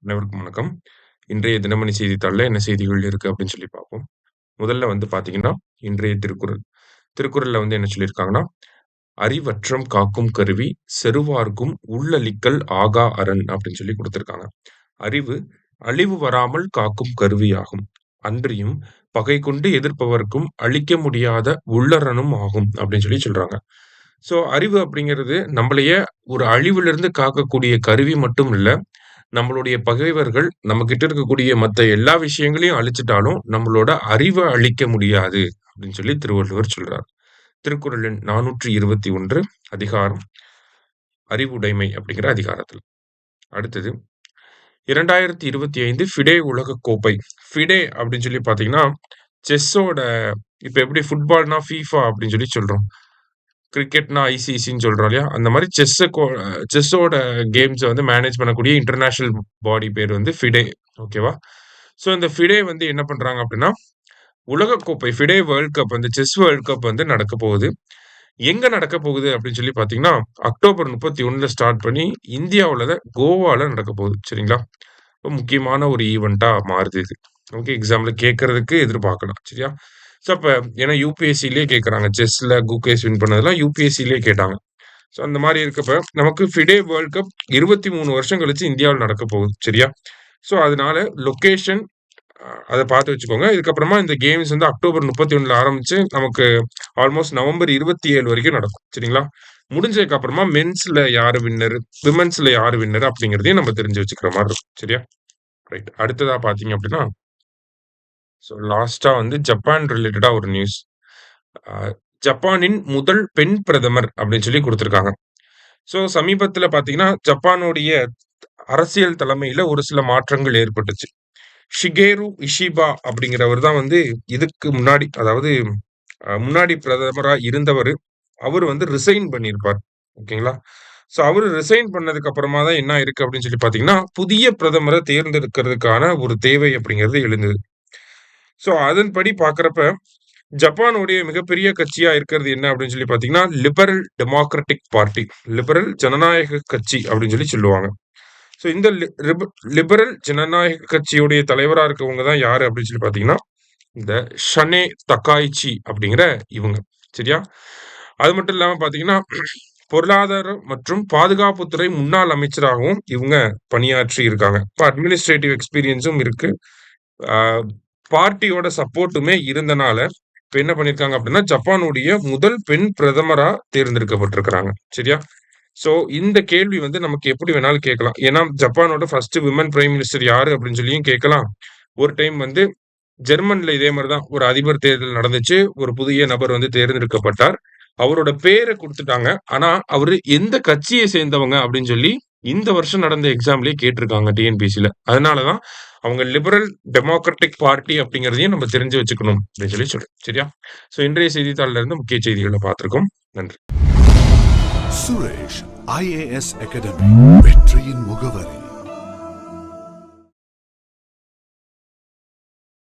அனைவருக்கும் வணக்கம். இன்றைய தினமணி செய்தித்தாள்ல என்ன செய்திகள் இருக்கு அப்படின்னு சொல்லி பார்ப்போம். முதல்ல வந்து பார்த்தீங்கன்னா, இன்றைய திருக்குறள். திருக்குறள்ல வந்து என்ன சொல்லியிருக்காங்கன்னா, "அறிவற்றம் காக்கும் கருவி செறுவார்க்கும் உள்ளளிக்கல் ஆகா அரண்" அப்படின்னு சொல்லி குடுத்திருக்காங்க. அறிவு அழிவு வராமல் காக்கும் கருவியாகும். அன்றியும் பகை கொண்டு எதிர்ப்பவர்க்கும் அழிக்க முடியாத உள்ளரணும் ஆகும் அப்படின்னு சொல்லி சொல்றாங்க. ஸோ அறிவு அப்படிங்கிறது நம்மளையே ஒரு அழிவிலிருந்து காக்கக்கூடிய கருவி மட்டும் இல்ல. நம்மளுடைய பகைவர்கள் நம்மகிட்ட இருக்கக்கூடிய மத்த எல்லா விஷயங்களையும் அழிச்சிட்டாலும், நம்மளோட அறிவ அழிக்க முடியாது அப்படின்னு சொல்லி திருவள்ளுவர் சொல்றார். திருக்குறள் எண் 421 அதிகாரம் அறிவுடைமை அப்படிங்கிற அதிகாரத்துல. அடுத்தது 2025 ஃபிடே உலகக் கோப்பை. ஃபிடே அப்படின்னு சொல்லி பார்த்தீங்கன்னா, செஸ்ஸோட இப்ப எப்படி ஃபுட்பால்னா FIFA அப்படின்னு சொல்லி சொல்றோம். கிரிக்கெட்னா ஐசிசின்னு சொல்றோம் இல்லையா? அந்த மாரி செஸ்ஸோட கேம்ஸ வந்து மேனேஜ் பண்ணக்கூடிய இன்டர்நேஷனல் பாடி பேர் வந்து ஃபிடே. ஓகேவா? ஸோ இந்த ஃபிடே வந்து என்ன பண்றாங்க அப்டின்னா, உலகக்கோப்பை ஃபிடே வேர்ல்ட் கப் வந்து செஸ் வேர்ல்ட் கப் வந்து நடக்கப் போகுது. எங்க நடக்கப் போகுது அப்டின்னு சொல்லி பார்த்தீங்கன்னா, அக்டோபர் 31 ஸ்டார்ட் பண்ணி இந்தியாவுல கோவால நடக்கப் போகுது. சரிங்களா? ரொம்ப முக்கியமான ஒரு ஈவென்ட்டா மாறுது இது. ஓகே. எக்ஸாம்ல கேட்கறதுக்கு எதிர்பார்க்கலாம். சரியா? ஸோ அப்ப ஏன்னா யுபிஎஸ்சிலயே கேட்கறாங்க. செஸ்ல குகேஸ் வின் பண்ணதெல்லாம் யுபிஎஸ்சிலயே கேட்டாங்க. ஸோ அந்த மாரி இருக்கப்ப, நமக்கு ஃபிடே வேர்ல்ட் கப் 23 வருஷம் கழிச்சு இந்தியாவுல நடக்கப் போகுது. சரியா? ஸோ அதனால லொகேஷன் அத பார்த்து வச்சுக்கோங்க. இதுக்கப்புறமா இந்த கேம்ஸ் வந்து அக்டோபர் 31ல ஆரம்பிச்சு, நமக்கு ஆல்மோஸ்ட் நவம்பர் 27 வரைக்கும் நடக்கும். சரிங்களா? முடிஞ்சதுக்கு அப்புறமா மென்ஸ்ல யாரு வின்னர், விமென்ஸ்ல யாரு வின்னர் அப்படிங்கிறதையும் நம்ம தெரிஞ்சு வச்சுக்கிற மாரி இருக்கும். சரியா? ரைட். அடுத்ததா பார்த்தீங்க அப்படின்னா, ஸோ லாஸ்ட்டா வந்து ஜப்பான் ரிலேட்டடா ஒரு நியூஸ். அ ஜப்பானின் முதல் பெண் பிரதமர் அப்படின்னு சொல்லி குடுத்திருக்காங்க. ஸோ சமீபத்தில பார்த்தீங்கன்னா, ஜப்பானுடைய அரசியல் தலைமையில ஒரு சில மாற்றங்கள் ஏற்பட்டுச்சு. ஷிகேரு இஷிபா அப்படிங்கிறவர் தான் வந்து இதுக்கு முன்னாடி, அதாவது முன்னாடி பிரதமரா இருந்தவரு. அவரு வந்து ரிசைன் பண்ணியிருப்பார். ஓகேங்களா? ஸோ அவரு ரிசைன் பண்ணதுக்கு அப்புறமா தான் என்ன ஆயிருக்கு அப்படின்னு சொல்லி பார்த்தீங்கன்னா, புதிய பிரதமர தேர்ந்தெடுக்கிறதுக்கான ஒரு தேவை அப்படிங்கிறது எழுந்தது. ஸோ அதன்படி பார்க்கிறப்ப, ஜப்பானுடைய மிகப்பெரிய கட்சியா இருக்கிறது என்ன அப்படின்னு சொல்லி பார்த்தீங்கன்னா, லிபரல் டெமோக்ராட்டிக் பார்ட்டி. லிபரல் ஜனநாயக கட்சி அப்படின்னு சொல்லி சொல்லுவாங்க. ஸோ இந்த லிபரல் ஜனநாயக கட்சியுடைய தலைவரா இருக்கவங்க தான் யாரு அப்படின்னு சொல்லி பார்த்தீங்கன்னா, இந்த ஷனே தக்காய்ச்சி அப்படிங்கிற இவங்க. சரியா? அது மட்டும் இல்லாம பார்த்தீங்கன்னா, பொருளாதாரம் மற்றும் பாதுகாப்புத்துறை முன்னாள் அமைச்சராகவும் இவங்க பணியாற்றி இருக்காங்க. இப்ப அட்மினிஸ்ட்ரேட்டிவ் எக்ஸ்பீரியன்ஸும் இருக்கு. ஆ பார்ட்டியோட சப்போர்ட்டுமே இருந்தனால, இப்ப என்ன பண்ணியிருக்காங்க அப்படின்னா, ஜப்பானுடைய முதல் பெண் பிரதமரா தேர்ந்தெடுக்கப்பட்டிருக்கிறாங்க. சரியா? ஸோ இந்த கேள்வி வந்து நமக்கு எப்படி வேணாலும் கேட்கலாம். ஏன்னா, ஜப்பானோட ஃபர்ஸ்ட் விமன் பிரைம் மினிஸ்டர் யாரு அப்படின்னு சொல்லியும் கேட்கலாம். ஒரு டைம் வந்து ஜெர்மன்ல இதே மாரி தான் ஒரு அதிபர் தேர்தல் நடந்துச்சு. ஒரு புதிய நபர் வந்து தேர்ந்தெடுக்கப்பட்டார். அவரோட பேர குடுத்துட்டாங்க. ஆனா, அவரு எந்த கட்சிய சேர்ந்தவங்க அப்படின்னு சொல்லி இந்த வருஷம் நடந்த எக்ஸாம்லயே கேட்டிருக்காங்க டிஎன்பிஎஸ்சில. அதனால தான் அவங்க லிபரல் டெமோக்ராட்டிக் பார்ட்டி அப்படிங்கிறதையும் நம்ம தெரிஞ்சு வச்சுக்கணும் அப்படின்னு சொல்லி சொல்றேன். சரியா? ஸோ இன்றைய செய்தித்தாள்ல இருந்து முக்கிய செய்திகள பார்த்திருக்கோம். நன்றி. சுரேஷ் ஐஏஎஸ் அகாடமி வெற்றியின் முகவரி.